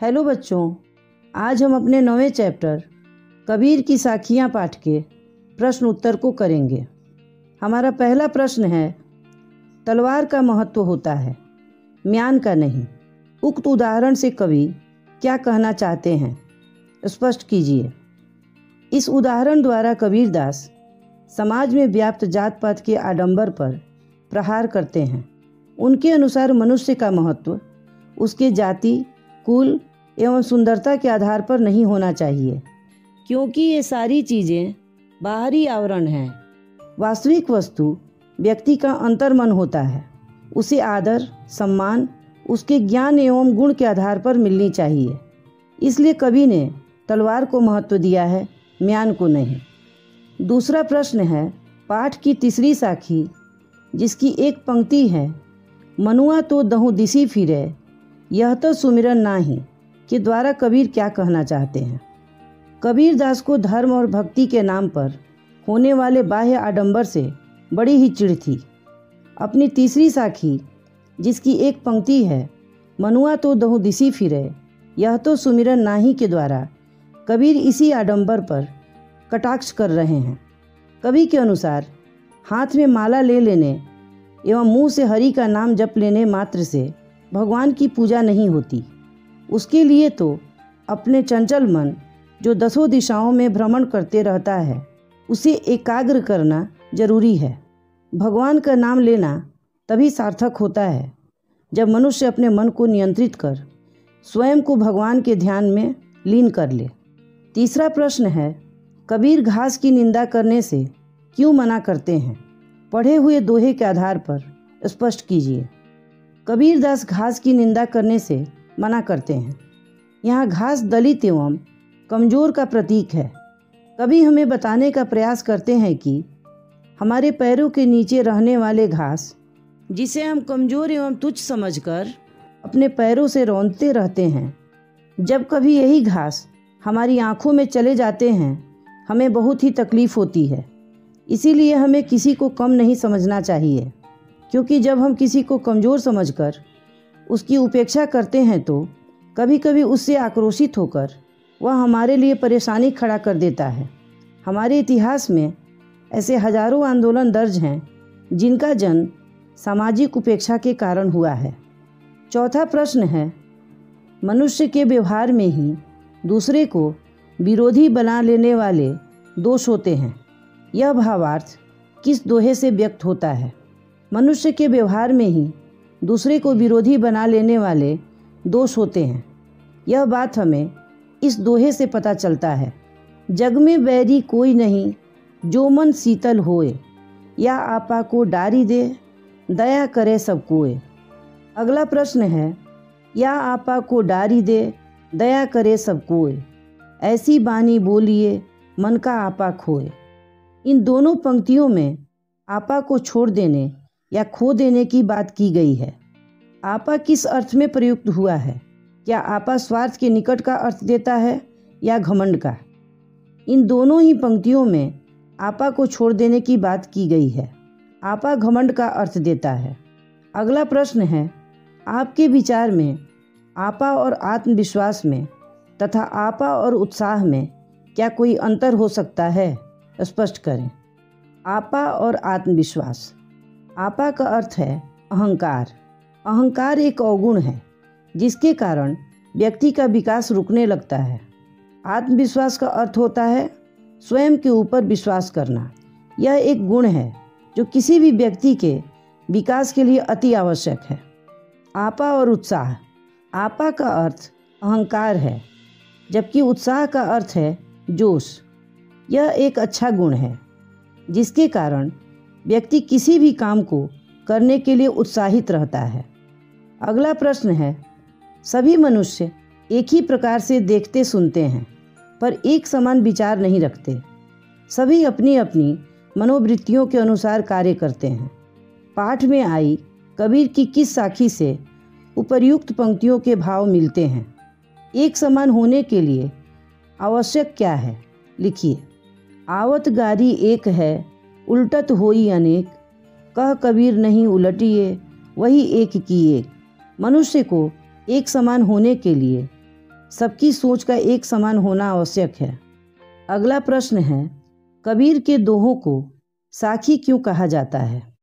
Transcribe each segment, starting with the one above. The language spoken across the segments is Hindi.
हेलो बच्चों, आज हम अपने 9वें चैप्टर कबीर की साखियाँ पाठ के प्रश्न उत्तर को करेंगे। हमारा पहला प्रश्न है, तलवार का महत्व होता है, म्यान का नहीं। उक्त उदाहरण से कवि क्या कहना चाहते हैं, स्पष्ट कीजिए। इस उदाहरण द्वारा कबीरदास समाज में व्याप्त जात पात के आडंबर पर प्रहार करते हैं। उनके अनुसार मनुष्य का महत्व उसके जाति, कुल एवं सुंदरता के आधार पर नहीं होना चाहिए, क्योंकि ये सारी चीज़ें बाहरी आवरण हैं। वास्तविक वस्तु व्यक्ति का अंतर्मन होता है। उसे आदर, सम्मान उसके ज्ञान एवं गुण के आधार पर मिलनी चाहिए। इसलिए कवि ने तलवार को महत्व दिया है, म्यान को नहीं। दूसरा प्रश्न है, पाठ की तीसरी साखी जिसकी एक पंक्ति है, मनुआ तो दहु दिसी फिरे यह तो सुमिरन नाही, के द्वारा कबीर क्या कहना चाहते हैं। कबीरदास को धर्म और भक्ति के नाम पर होने वाले बाह्य आडंबर से बड़ी ही चिढ़ थी। अपनी तीसरी साखी जिसकी एक पंक्ति है, मनुआ तो दहु दिसी फिरे यह तो सुमिरन नाही, के द्वारा कबीर इसी आडंबर पर कटाक्ष कर रहे हैं। कवि के अनुसार हाथ में माला ले लेने एवं मुंह से हरि का नाम जप लेने मात्र से भगवान की पूजा नहीं होती। उसके लिए तो अपने चंचल मन जो दसों दिशाओं में भ्रमण करते रहता है, उसे एकाग्र करना जरूरी है। भगवान का नाम लेना तभी सार्थक होता है जब मनुष्य अपने मन को नियंत्रित कर स्वयं को भगवान के ध्यान में लीन कर ले। तीसरा प्रश्न है, कबीर घास की निंदा करने से क्यों मना करते हैं, पढ़े हुए दोहे के आधार पर स्पष्ट कीजिए। कबीरदास घास की निंदा करने से मना करते हैं। यहाँ घास दलित एवं कमज़ोर का प्रतीक है। कवि हमें बताने का प्रयास करते हैं कि हमारे पैरों के नीचे रहने वाले घास, जिसे हम कमज़ोर एवं तुच्छ समझकर अपने पैरों से रौंदते रहते हैं, जब कभी यही घास हमारी आँखों में चले जाते हैं, हमें बहुत ही तकलीफ़ होती है। इसीलिए हमें किसी को कम नहीं समझना चाहिए, क्योंकि जब हम किसी को कमज़ोर समझकर उसकी उपेक्षा करते हैं तो कभी कभी उससे आक्रोशित होकर वह हमारे लिए परेशानी खड़ा कर देता है। हमारे इतिहास में ऐसे हजारों आंदोलन दर्ज हैं जिनका जन्म सामाजिक उपेक्षा के कारण हुआ है। चौथा प्रश्न है, मनुष्य के व्यवहार में ही दूसरे को विरोधी बना लेने वाले दोष होते हैं। यह भावार्थ किस दोहे से व्यक्त होता है। मनुष्य के व्यवहार में ही दूसरे को विरोधी बना लेने वाले दोष होते हैं। यह बात हमें इस दोहे से पता चलता है। जग में बैरी कोई नहीं जो मन शीतल होए, या आपा को डारी दे दया करे सब कोए। अगला प्रश्न है, या आपा को डारी दे दया करे सब कोए, ऐसी बानी बोलिए मन का आपा खोए। इन दोनों पंक्तियों में आपा को छोड़ देने या खो देने की बात की गई है। आपा किस अर्थ में प्रयुक्त हुआ है? क्या आपा स्वार्थ के निकट का अर्थ देता है या घमंड का? इन दोनों ही पंक्तियों में आपा को छोड़ देने की बात की गई है। आपा घमंड का अर्थ देता है। अगला प्रश्न है, आपके विचार में आपा और आत्मविश्वास में तथा आपा और उत्साह में क्या कोई अंतर हो सकता है? स्पष्ट करें। आपा और आत्मविश्वास। आपा का अर्थ है अहंकार। अहंकार एक अवगुण है जिसके कारण व्यक्ति का विकास रुकने लगता है। आत्मविश्वास का अर्थ होता है स्वयं के ऊपर विश्वास करना। यह एक गुण है जो किसी भी व्यक्ति के विकास के लिए अति आवश्यक है। आपा और उत्साह। आपा का अर्थ अहंकार है, जबकि उत्साह का अर्थ है जोश। यह एक अच्छा गुण है जिसके कारण व्यक्ति किसी भी काम को करने के लिए उत्साहित रहता है। अगला प्रश्न है, सभी मनुष्य एक ही प्रकार से देखते सुनते हैं पर एक समान विचार नहीं रखते। सभी अपनी अपनी मनोवृत्तियों के अनुसार कार्य करते हैं। पाठ में आई कबीर की किस साखी से उपर्युक्त पंक्तियों के भाव मिलते हैं? एक समान होने के लिए आवश्यक क्या है? लिखिए। आवत गारी एक है उल्टत होई अनेक, कह कबीर नहीं उलटिए वही एक की एक। मनुष्य को एक समान होने के लिए सबकी सोच का एक समान होना आवश्यक है। अगला प्रश्न है, कबीर के दोहों को साखी क्यों कहा जाता है?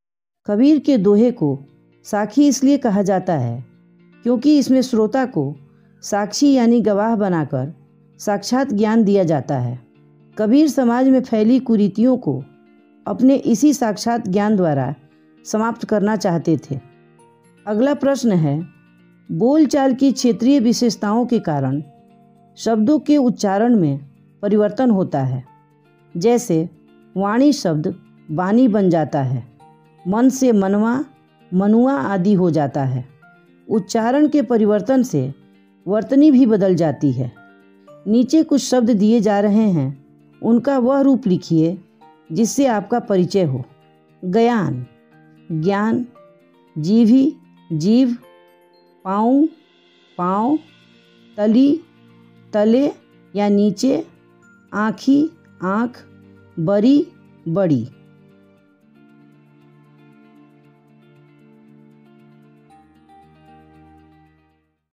कबीर के दोहे को साखी इसलिए कहा जाता है क्योंकि इसमें श्रोता को साक्षी यानी गवाह बनाकर साक्षात ज्ञान दिया जाता है। कबीर समाज में फैली कुरीतियों को अपने इसी साक्षात ज्ञान द्वारा समाप्त करना चाहते थे। अगला प्रश्न है, बोलचाल की क्षेत्रीय विशेषताओं के कारण शब्दों के उच्चारण में परिवर्तन होता है। जैसे वाणी शब्द बानी बन जाता है, मन से मनवा, मनुआ आदि हो जाता है। उच्चारण के परिवर्तन से वर्तनी भी बदल जाती है। नीचे कुछ शब्द दिए जा रहे हैं, उनका वह रूप लिखिए जिससे आपका परिचय हो। ज्ञान, ज्ञान। जीभी, जीभ। पाँव, पाँव। तली, तले या नीचे। आँखी, आँख। बड़ी, बड़ी।